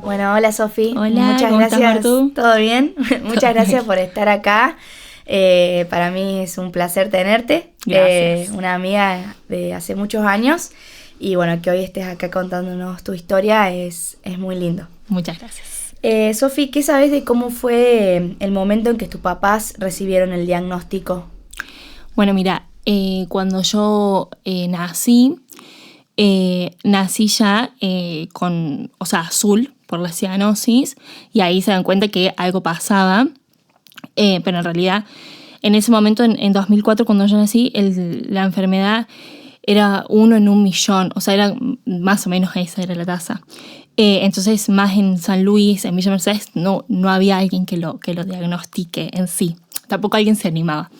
Bueno, hola Sofi. Hola, muchas ¿cómo gracias. estás, Martu? ¿Todo bien? Muchas gracias por estar acá. Para mí es un placer tenerte. Gracias. Una amiga de hace muchos años. Y bueno, que hoy estés acá contándonos tu historia es muy lindo. Muchas gracias. Sofi, ¿qué sabes de cómo fue el momento en que tus papás recibieron el diagnóstico? Bueno, mira, cuando yo nací ya con, azul por la cianosis, y ahí se dan cuenta que algo pasaba, pero en realidad en ese momento, en 2004, cuando yo nací, la enfermedad era 1 en 1.000.000, o sea, era más o menos esa era la tasa. Entonces, más en San Luis, en Villa Mercedes, no había alguien que lo diagnostique en sí. Tampoco alguien se animaba.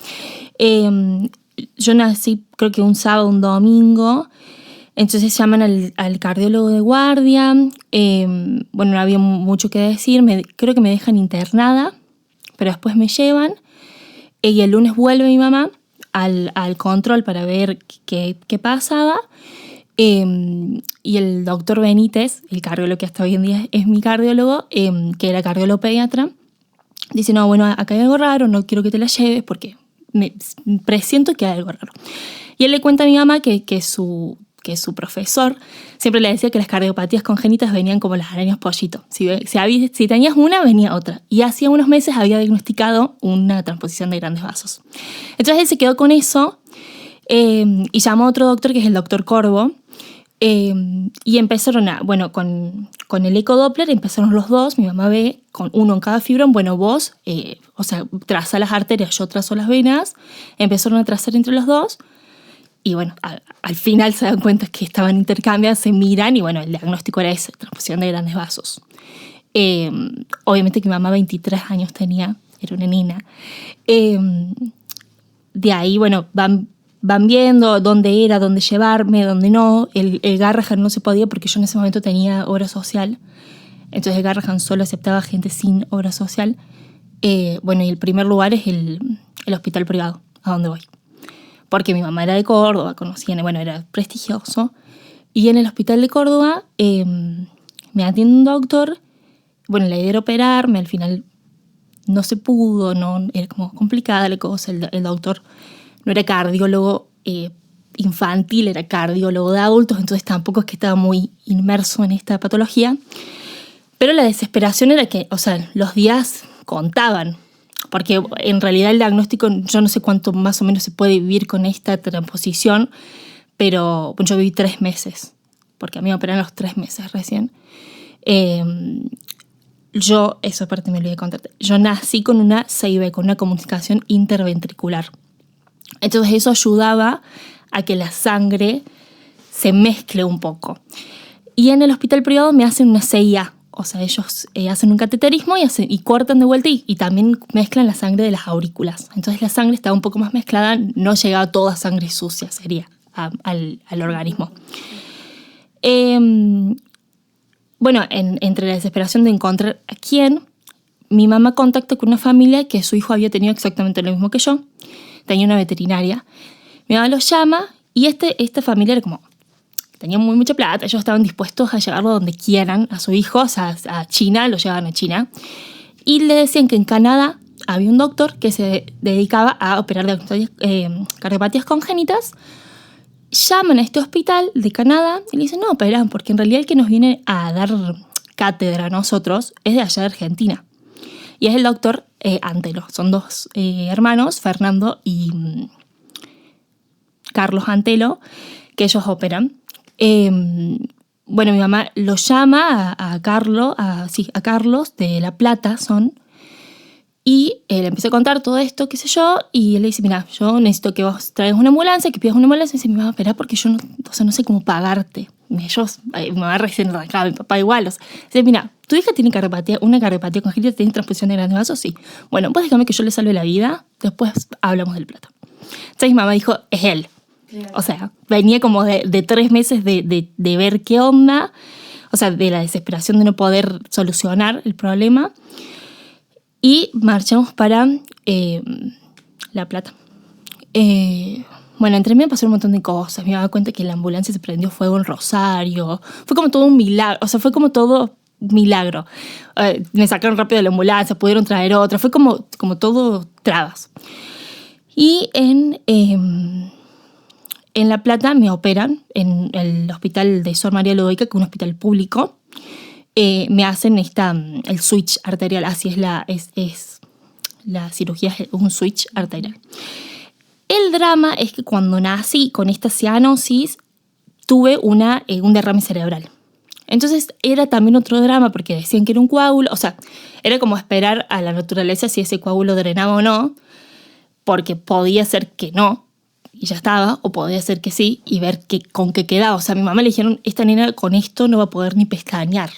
Yo nací, creo que un sábado, un domingo. Entonces llaman al cardiólogo de guardia. Bueno, no había mucho que decir. Creo que me dejan internada, pero después me llevan. Y el lunes vuelve mi mamá al control para ver qué pasaba. Y el doctor Benítez, el cardiólogo que hasta hoy en día es mi cardiólogo, que era cardiólogo pediatra, dice, no, bueno, acá hay algo raro, no quiero que te la lleves porque presiento que hay algo raro. Y él le cuenta a mi mamá que su profesor siempre le decía que las cardiopatías congénitas venían como las arañas pollito. Si tenías una, venía otra. Y hacía unos meses había diagnosticado una transposición de grandes vasos. Entonces él se quedó con eso y llamó a otro doctor, que es el doctor Corvo, y empezaron con el ecodoppler empezaron los dos. Mi mamá ve con uno en cada fibrón. Bueno, vos, traza las arterias, yo trazo las venas. Empezaron a trazar entre los dos. Y bueno, al final se dan cuenta que estaban intercambiadas, se miran y bueno, el diagnóstico era ese, transfusión de grandes vasos. Obviamente que mi mamá 23 años tenía, era una nena. De ahí, bueno, van viendo dónde era, dónde llevarme, dónde no. El Garrahan no se podía porque yo en ese momento tenía obra social. Entonces el Garrahan solo aceptaba gente sin obra social. Bueno, y el primer lugar es el hospital privado, a donde voy. Porque mi mamá era de Córdoba, conocían, bueno, era prestigioso. Y en el hospital de Córdoba me atiende un doctor. Bueno, la idea era operarme, al final no se pudo, no, era como complicada la cosa. El doctor no era cardiólogo infantil, era cardiólogo de adultos, entonces tampoco es que estaba muy inmerso en esta patología. Pero la desesperación era que, los días contaban. Porque en realidad el diagnóstico, yo no sé cuánto más o menos se puede vivir con esta transposición, pero yo viví 3 meses, porque a mí me operaron los 3 meses recién. Yo, eso aparte me olvidé de contarte, yo nací con una CIB, con una comunicación interventricular. Entonces eso ayudaba a que la sangre se mezcle un poco. Y en el hospital privado me hacen una CIA. O sea, ellos hacen un cateterismo y cortan de vuelta y también mezclan la sangre de las aurículas. Entonces la sangre estaba un poco más mezclada, no llegaba toda sangre sucia, sería, al organismo. Bueno, entre la desesperación de encontrar a quién, mi mamá contacta con una familia que su hijo había tenido exactamente lo mismo que yo. Tenía una veterinaria. Mi mamá los llama y esta familia era como... Tenían mucha plata, ellos estaban dispuestos a llevarlo donde quieran, a su hijo, a China, lo llevaban a China. Y le decían que en Canadá había un doctor que se dedicaba a operar cardiopatías congénitas. Llaman a este hospital de Canadá y le dicen, no operan, porque en realidad el que nos viene a dar cátedra a nosotros es de allá de Argentina. Y es el doctor Antelo. Son 2 hermanos, Fernando y Carlos Antelo, que ellos operan. Bueno, mi mamá lo llama a Carlos de La Plata y le empieza a contar todo esto, qué sé yo, y él le dice, mira, yo necesito que vos traigas una ambulancia, que pidas una ambulancia. Y dice, mi mamá, espera, porque yo no sé cómo pagarte. Mi mamá recién arrancaba, mi papá igual. Dice, mira, tu hija tiene una cardiopatía congénita, tiene transfusión de grandes vasos, sí. Bueno, pues déjame que yo le salve la vida, después hablamos del plata. Entonces mi mamá dijo, es él. O sea, venía como de 3 meses de ver qué onda, o sea, de la desesperación de no poder solucionar el problema. Y marchamos para La Plata. Bueno, entre medio pasó un montón de cosas. Me daba cuenta que la ambulancia se prendió fuego en Rosario. Fue como todo un milagro. O sea, fue como todo milagro. Me sacaron rápido de la ambulancia, pudieron traer otra. Fue como todo trabas. Y en La Plata me operan en el hospital de Sor María Ludovica, que es un hospital público. Me hacen el switch arterial. Así es la cirugía, es un switch arterial. El drama es que cuando nací con esta cianosis tuve un derrame cerebral. Entonces era también otro drama porque decían que era un coágulo. O sea, era como esperar a la naturaleza si ese coágulo drenaba o no, porque podía ser que no y ya estaba, o podía ser que sí y ver con qué quedaba. O sea, a mi mamá le dijeron, esta nena con esto no va a poder ni pestañear,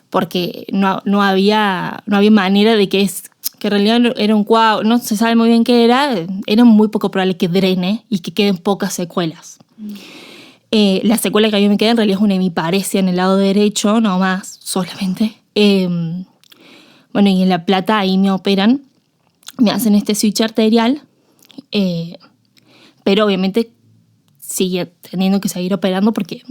porque no había manera de que en realidad era un coágulo, no se sabe muy bien qué era muy poco probable que drene y que queden pocas secuelas. La secuela que a mí me queda en realidad es una hemiparesia en el lado derecho, no más, solamente. Bueno, y en La Plata ahí me operan, me hacen este switch arterial, pero obviamente sigue teniendo que seguir operando porque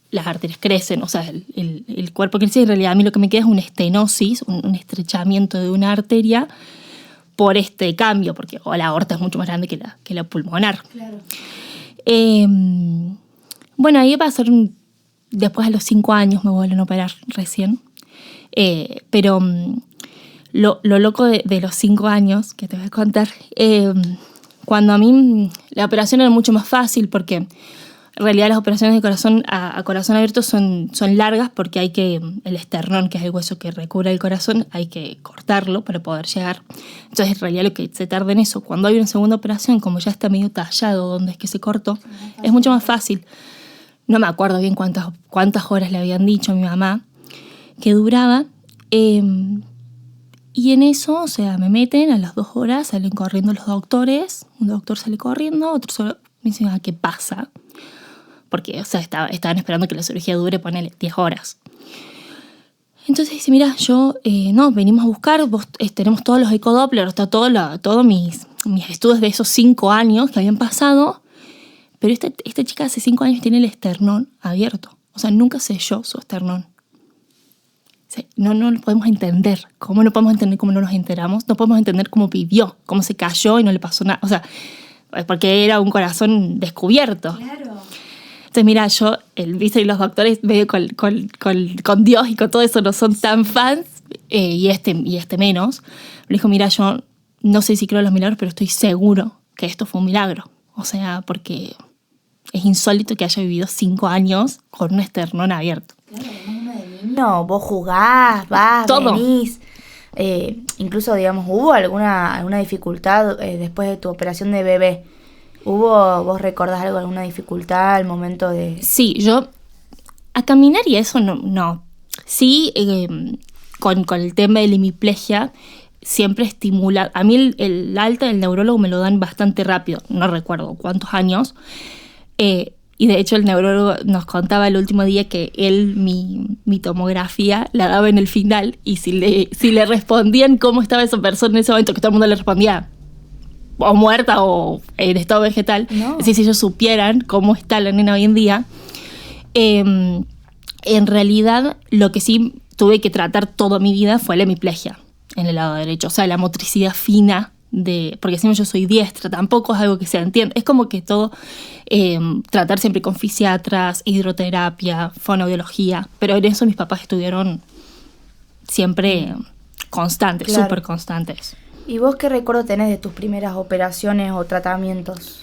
las arterias crecen, o sea, el cuerpo crece y en realidad a mí lo que me queda es una estenosis, un estrechamiento de una arteria por este cambio, porque la aorta es mucho más grande que la pulmonar. Claro. Bueno, ahí pasaron, después de los 5 años me vuelven a operar recién, pero lo loco de los 5 años, que te voy a contar, cuando a mí la operación era mucho más fácil porque en realidad las operaciones de corazón a corazón abierto son largas porque el esternón, que es el hueso que recubre el corazón, hay que cortarlo para poder llegar. Entonces en realidad lo que se tarda en eso, cuando hay una segunda operación, como ya está medio tallado donde es que se cortó, es mucho más fácil. No me acuerdo bien cuántas horas le habían dicho a mi mamá que duraba. Y en eso, o sea, me meten a las 2 horas, salen corriendo los doctores. Un doctor sale corriendo, otro solo me dice, ¿qué pasa? Porque, o sea, estaban esperando que la cirugía dure, ponele 10 horas. Entonces dice, mira, venimos a buscar, tenemos todos los ecodoppler, está todos mis estudios de esos 5 años que habían pasado, pero esta chica hace 5 años tiene el esternón abierto. O sea, nunca selló su esternón. O sea, no lo podemos entender. ¿Cómo no podemos entender cómo no nos enteramos? No podemos entender cómo vivió, cómo se cayó y no le pasó nada. O sea, porque era un corazón descubierto. Claro. Entonces, mira, y los doctores medio con Dios y con todo eso no son tan fans, y este menos. Le dijo, mira, yo no sé si creo en los milagros, pero estoy seguro que esto fue un milagro. O sea, porque es insólito que haya vivido 5 años con un esternón abierto. Claro, uno de niño, vos jugás, vas, todo. Venís. Incluso, digamos, ¿hubo alguna dificultad después de tu operación de bebé? ¿Vos recordás alguna dificultad al momento de...? Sí, yo a caminar y eso no. Sí, con el tema de la hemiplegia siempre estimula. A mí el alta del neurólogo me lo dan bastante rápido, no recuerdo cuántos años. Y de hecho el neurólogo nos contaba el último día que él mi tomografía la daba en el final y si le respondían cómo estaba esa persona en ese momento, que todo el mundo le respondía o muerta o en estado vegetal, no. Es decir, si ellos supieran cómo está la nena hoy en día, en realidad lo que sí tuve que tratar toda mi vida fue la hemiplegia en el lado derecho, o sea, la motricidad fina porque encima yo soy diestra, tampoco es algo que se entiende, es como que todo, tratar siempre con fisiatras, hidroterapia, fonoaudiología, pero en eso mis papás estuvieron siempre constantes, claro. súper constantes. ¿Y vos qué recuerdo tenés de tus primeras operaciones o tratamientos?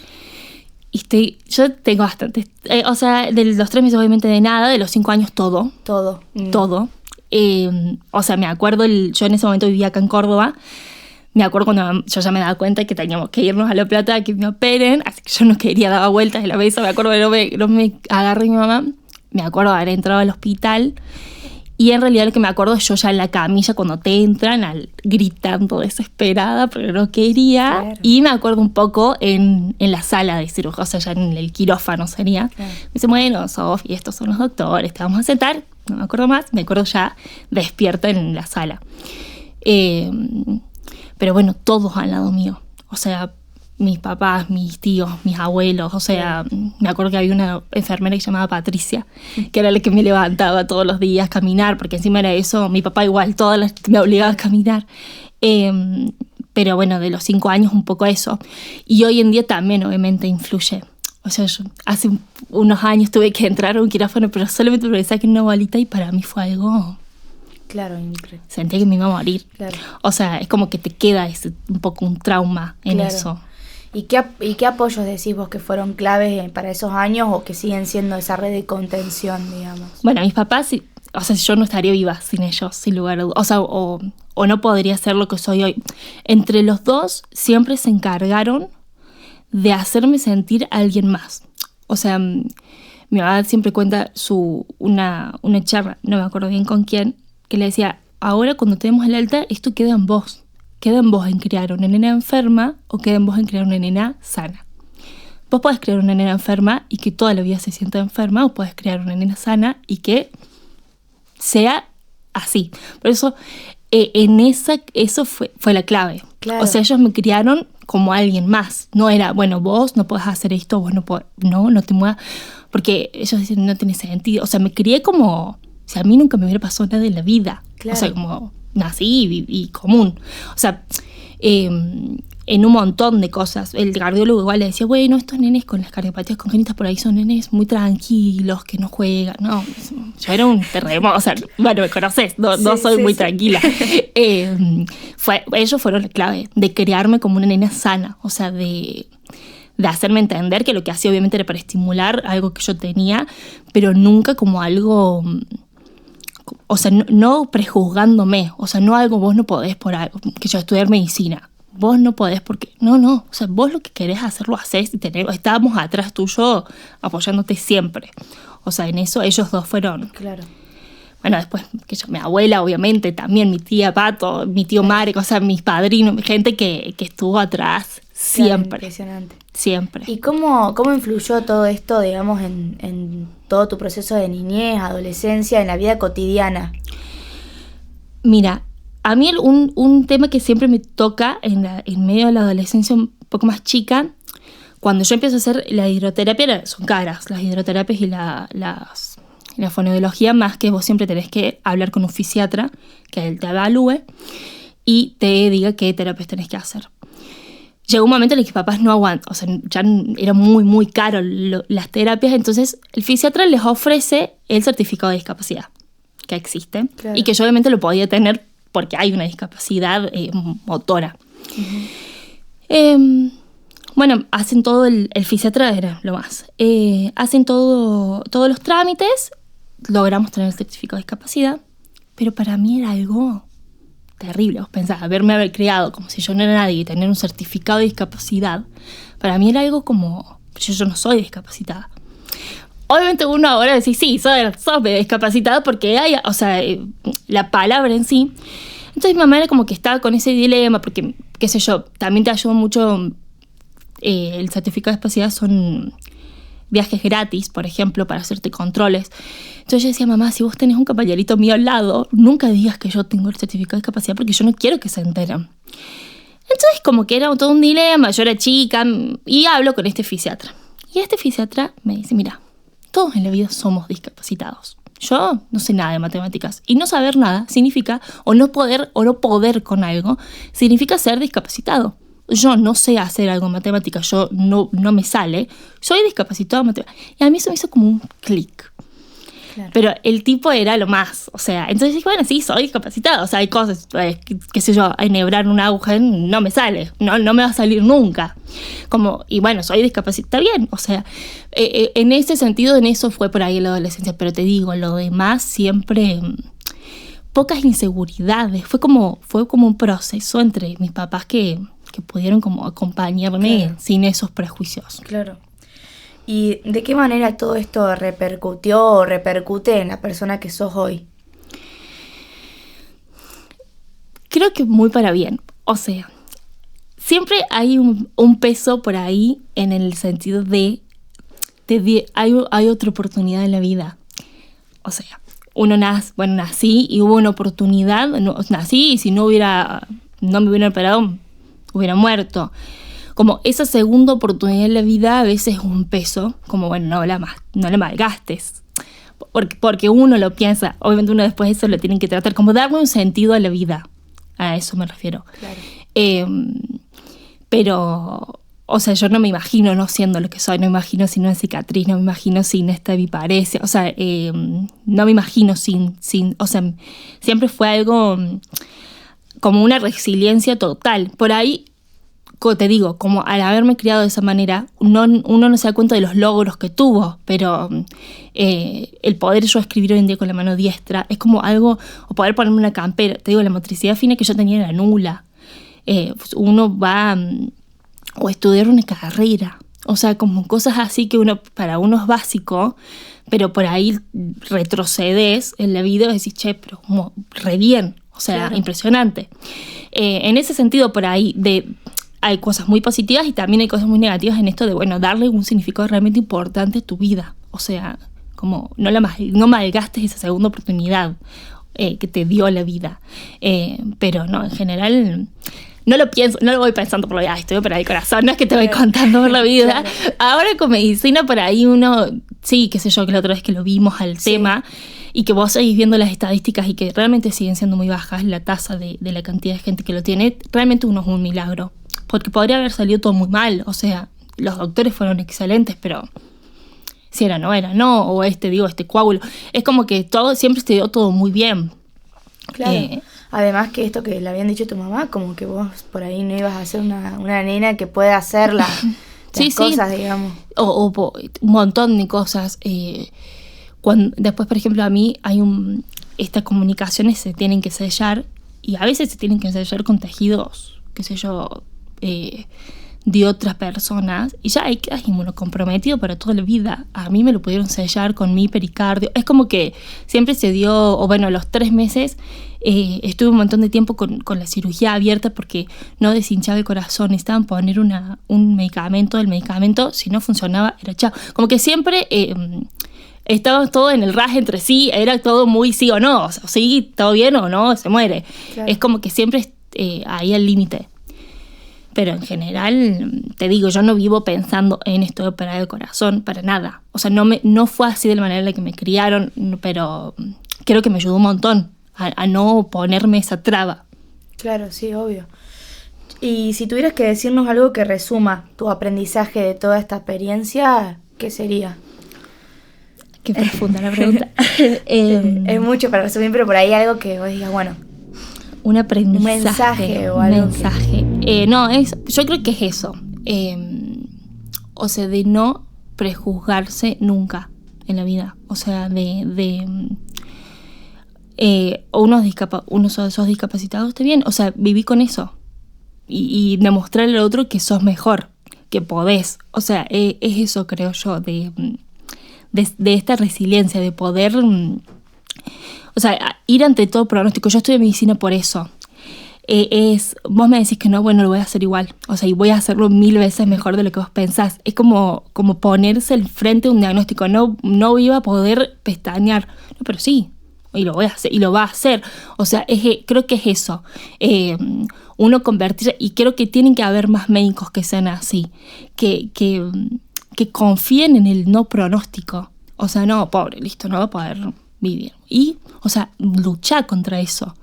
Yo tengo bastantes. O sea, de los 3 meses obviamente de nada, de los 5 años todo. Todo. Todo. O sea, me acuerdo, yo en ese momento vivía acá en Córdoba. Me acuerdo cuando yo ya me daba cuenta que teníamos que irnos a La Plata a que me operen, así que yo no quería dar vueltas en la mesa. Me acuerdo que no me agarré mi mamá. Me acuerdo haber entrado al hospital. Y en realidad lo que me acuerdo es yo ya en la camilla cuando te entran gritando desesperada porque no quería. Claro. Y me acuerdo un poco en la sala de cirugía, o sea, ya en el quirófano sería. Claro. Me dice, bueno, Sofi, estos son los doctores, te vamos a sentar. No me acuerdo más, me acuerdo ya despierta en la sala. Pero bueno, todos al lado mío. O sea, mis papás, mis tíos, mis abuelos. O sea, me acuerdo que había una enfermera que se llamaba Patricia, que era la que me levantaba todos los días a caminar, porque encima era eso, mi papá igual, me obligaba a caminar. Pero bueno, de los 5 años un poco eso. Y hoy en día también obviamente influye. O sea, yo hace unos años tuve que entrar a un quirófano, pero solamente me saqué una bolita y para mí fue algo... Claro, sentí que me iba a morir. Claro. O sea, es como que te queda un poco un trauma en eso. ¿Y qué apoyos decís vos que fueron claves para esos años o que siguen siendo esa red de contención, digamos? Bueno, mis papás, o sea, yo no estaría viva sin ellos, sin lugar a dudas. O sea, o no podría ser lo que soy hoy. Entre los dos siempre se encargaron de hacerme sentir a alguien más. O sea, mi mamá siempre cuenta una charla, no me acuerdo bien con quién, que le decía, ahora cuando tenemos el alta, esto queda en vos. Queda en vos en criar una nena enferma o queda en vos en criar una nena sana. Vos podés criar una nena enferma y que toda la vida se sienta enferma, o podés criar una nena sana y que sea así. Por eso, eso fue la clave. Claro. O sea, ellos me criaron como alguien más. No era, bueno, vos no podés hacer esto, vos no te muevas. Porque ellos dicen, no tiene sentido. O sea, me crié como si a mí nunca me hubiera pasado nada en la vida. Claro. O sea, como nací y común. O sea, en un montón de cosas. El cardiólogo igual le decía, bueno, estos nenes con las cardiopatías congénitas por ahí son nenes muy tranquilos, que no juegan. No, yo era un terremoto. O sea, bueno, me conoces, no soy muy tranquila. Ellos fueron la clave de crearme como una nena sana. O sea, de hacerme entender que lo que hacía obviamente era para estimular algo que yo tenía, pero nunca como algo... O sea, no prejuzgándome. O sea, no algo, vos no podés por algo, que yo estudiar medicina. Vos no podés porque... No. O sea, vos lo que querés hacer lo hacés y estábamos atrás tuyo apoyándote siempre. O sea, en eso ellos dos fueron... Claro. Bueno, después, mi abuela, obviamente, también mi tía Pato, mi tío Marek, o sea, mis padrinos, gente que estuvo atrás siempre. Claro, impresionante. Siempre. ¿Y cómo influyó todo esto, digamos, en todo tu proceso de niñez, adolescencia, en la vida cotidiana? Mira, a mí un tema que siempre me toca en medio de la adolescencia un poco más chica, cuando yo empiezo a hacer la hidroterapia, son caras las hidroterapias y la fonoaudiología, más que vos siempre tenés que hablar con un fisiatra, que él te evalúe y te diga qué terapias tenés que hacer. Llegó un momento en el que mis papás no aguantan, o sea, ya era muy, muy caro las terapias, entonces el fisiatra les ofrece el certificado de discapacidad que existe. Claro. Y que yo obviamente lo podía tener porque hay una discapacidad motora. Uh-huh. Bueno, hacen todo, el fisiatra era lo más. Hacen todos los trámites, logramos tener el certificado de discapacidad, pero para mí era algo terrible. Vos pensás, haber criado como si yo no era nadie y tener un certificado de discapacidad, para mí era algo como, yo no soy discapacitada. Obviamente uno ahora dice, sí, soy discapacitada porque hay, o sea, la palabra en sí. Entonces mi mamá era como que estaba con ese dilema porque, qué sé yo, también te ayuda mucho, el certificado de discapacidad son viajes gratis, por ejemplo, para hacerte controles. Entonces yo decía, mamá, si vos tenés un compañerito mío al lado, nunca digas que yo tengo el certificado de discapacidad porque yo no quiero que se enteren. Entonces como que era todo un dilema, yo era chica y hablo con este fisiatra. Y este fisiatra me dice, mira, todos en la vida somos discapacitados. Yo no sé nada de matemáticas y no saber nada significa, o no poder con algo, significa ser discapacitado. Yo no sé hacer algo en matemáticas, yo no me sale, soy discapacitado en matemáticas. Y a mí eso me hizo como un clic. Claro. Pero el tipo era lo más, o sea, entonces dije, bueno, sí, soy discapacitado, o sea, hay cosas, qué sé yo, enhebrar una aguja no me sale, no me va a salir nunca. Y bueno, soy discapacitado, está bien, o sea, en ese sentido, en eso fue por ahí la adolescencia, pero te digo, lo demás siempre... pocas inseguridades, fue como un proceso entre mis papás que pudieron como acompañarme, claro, sin esos prejuicios. Claro. ¿Y de qué manera todo esto repercutió o repercute en la persona que sos hoy? Creo que muy para bien. O sea, siempre hay un peso por ahí en el sentido de hay otra oportunidad en la vida. O sea, nací y hubo una oportunidad, nací y si no me hubieran operado, hubiera muerto. como esa segunda oportunidad en la vida a veces es un peso, como bueno, no la malgastes. Porque uno lo piensa, obviamente uno después de eso lo tiene que tratar, como darle un sentido a la vida, a eso me refiero. Claro. Pero, o sea, yo no me imagino no siendo lo que soy, no me imagino sin una cicatriz, no me imagino sin esta biparesia, o sea, no me imagino sin, o sea, siempre fue algo como una resiliencia total. Por ahí, como te digo, como al haberme criado de esa manera, uno no se da cuenta de los logros que tuvo, pero el poder yo escribir hoy en día con la mano diestra es como algo, o poder ponerme una campera, te digo, la motricidad fina que yo tenía era nula. Uno va o estudiar una carrera, o sea, como cosas así que para uno es básico, pero por ahí retrocedes en la vida y decís, che, pero como re bien, o sea, claro. Impresionante. En ese sentido, por ahí hay cosas muy positivas y también hay cosas muy negativas en esto de, bueno, darle un significado realmente importante a tu vida, o sea, como no malgastes esa segunda oportunidad que te dio la vida, pero no, en general no lo pienso, no lo voy pensando por lo de, estoy operada del corazón, no es que te voy contando por la vida. Claro. Ahora con medicina por ahí uno, sí, qué sé yo, que la otra vez que lo vimos al tema, y que vos seguís viendo las estadísticas y que realmente siguen siendo muy bajas la tasa de la cantidad de gente que lo tiene, realmente uno es un milagro, porque podría haber salido todo muy mal, o sea, los doctores fueron excelentes, pero si era, no, o este coágulo, es como que todo, siempre se dio todo muy bien. Claro. Además que esto que le habían dicho a tu mamá, como que vos por ahí no ibas a ser una nena que pueda hacer las cosas, digamos. O un montón de cosas. Después, por ejemplo, a mí hay estas comunicaciones se tienen que sellar, y a veces se tienen que sellar con tejidos, qué sé yo, de otras personas, y ya quedas inmunocomprometido para toda la vida. A mí me lo pudieron sellar con mi pericardio. Es como que siempre se dio, o bueno, a los 3 meses estuve un montón de tiempo con la cirugía abierta porque no deshinchaba el corazón. Necesitaban poner un medicamento. El medicamento, si no funcionaba, era chao. Como que siempre estábamos todos en el raje entre sí, era todo muy sí o no, o sea, sí, todo bien o no, se muere. Claro. Es como que siempre ahí al límite. Pero en general, te digo, yo no vivo pensando en esto de operar el corazón para nada. O sea, no fue así de la manera en la que me criaron, pero creo que me ayudó un montón a no ponerme esa traba. Claro, sí, obvio. Y si tuvieras que decirnos algo que resuma tu aprendizaje de toda esta experiencia, ¿qué sería? Qué profunda la pregunta. Es mucho para resumir, pero por ahí algo que vos digas, bueno... Un aprendizaje. Un mensaje o algo. Yo creo que es eso. O sea, de no prejuzgarse nunca en la vida. O sea, uno sos discapacitado, está bien. O sea, viví con eso. Y demostrarle al otro que sos mejor, que podés. O sea, es eso, creo yo, de esta resiliencia, de poder... O sea, ir ante todo pronóstico. Yo estudié medicina por eso. Vos me decís que no, bueno, lo voy a hacer igual. O sea, y voy a hacerlo 1000 veces mejor de lo que vos pensás. Es como ponerse al frente de un diagnóstico. No iba a poder pestañear. No, pero sí. Y lo voy a hacer. Y lo va a hacer. O sea, creo que es eso. Uno convertirse... Y creo que tienen que haber más médicos que sean así. Que confíen en el no pronóstico. O sea, no, pobre, listo, no va a poder... vivir. Y, o sea, luchar contra eso.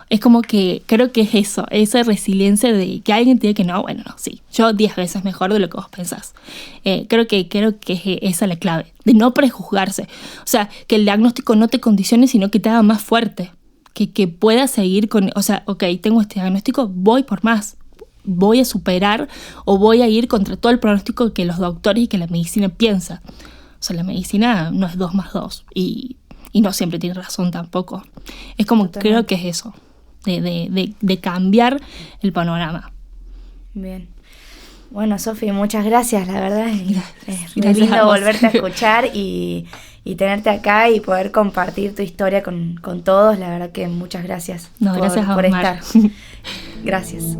Es como que creo que es eso, esa resiliencia de que alguien te diga que no, bueno, no, sí, yo 10 veces mejor de lo que vos pensás. Creo que es esa la clave, de no prejuzgarse. O sea, que el diagnóstico no te condicione, sino que te haga más fuerte. Que puedas seguir con, o sea, ok, tengo este diagnóstico, voy por más. Voy a superar o voy a ir contra todo el pronóstico que los doctores y que la medicina piensa. O sea, la medicina no es 2 más 2 y no siempre tiene razón tampoco. Es como, creo que es eso, de cambiar el panorama. Bien. Bueno, Sofi, muchas gracias, la verdad. Es muy Gracias lindo volverte a escuchar y tenerte acá y poder compartir tu historia con todos. La verdad que muchas gracias gracias por a vos, Mar. estar. Gracias.